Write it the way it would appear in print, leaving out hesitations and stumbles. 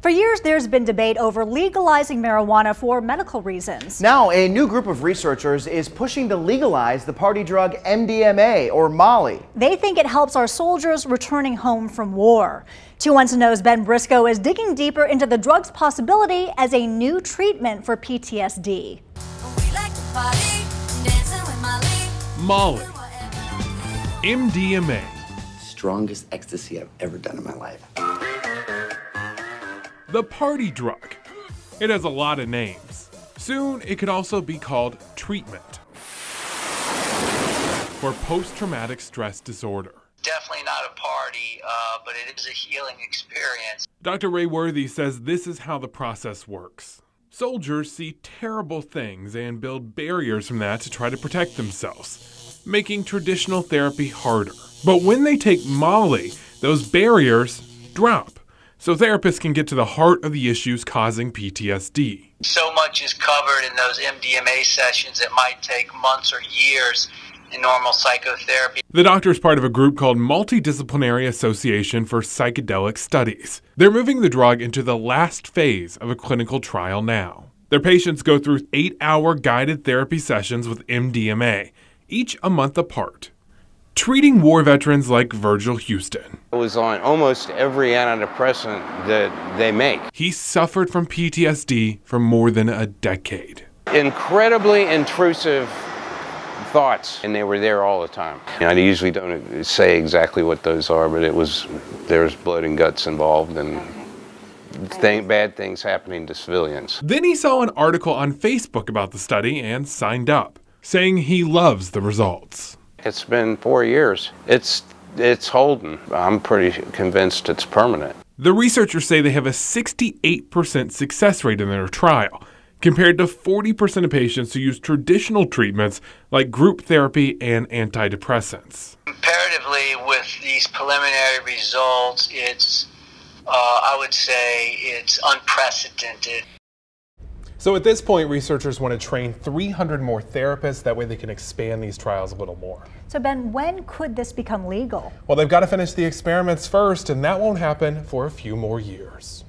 For years, there's been debate over legalizing marijuana for medical reasons. Now, a new group of researchers is pushing to legalize the party drug MDMA, or Molly. They think it helps our soldiers returning home from war. 2 Wants to Know's Ben Briscoe is digging deeper into the drug's possibility as a new treatment for PTSD. Molly. MDMA. Strongest ecstasy I've ever done in my life. The party drug. It has a lot of names. Soon, it could also be called treatment for post-traumatic stress disorder. Definitely not a party, but it is a healing experience. Dr. Ray Worthy says this is how the process works. Soldiers see terrible things and build barriers from that to try to protect themselves, making traditional therapy harder. But when they take Molly, those barriers drop, so therapists can get to the heart of the issues causing PTSD. So much is covered in those MDMA sessions that might take months or years in normal psychotherapy. The doctor is part of a group called Multidisciplinary Association for Psychedelic Studies. They're moving the drug into the last phase of a clinical trial now. Their patients go through 8-hour guided therapy sessions with MDMA, each a month apart, treating war veterans like Virgil Houston. I was on almost every antidepressant that they make. He suffered from PTSD for more than a decade. Incredibly intrusive thoughts, and they were there all the time. I usually don't say exactly what those are, but there's blood and guts involved and bad things happening to civilians. Then he saw an article on Facebook about the study and signed up, saying he loves the results. It's been 4 years. It's holding. I'm pretty convinced it's permanent. The researchers say they have a 68% success rate in their trial, compared to 40% of patients who use traditional treatments like group therapy and antidepressants. Comparatively, with these preliminary results, I would say it's unprecedented. So at this point, researchers want to train 300 more therapists. That way they can expand these trials a little more. So Ben, when could this become legal? Well, they've got to finish the experiments first, and that won't happen for a few more years.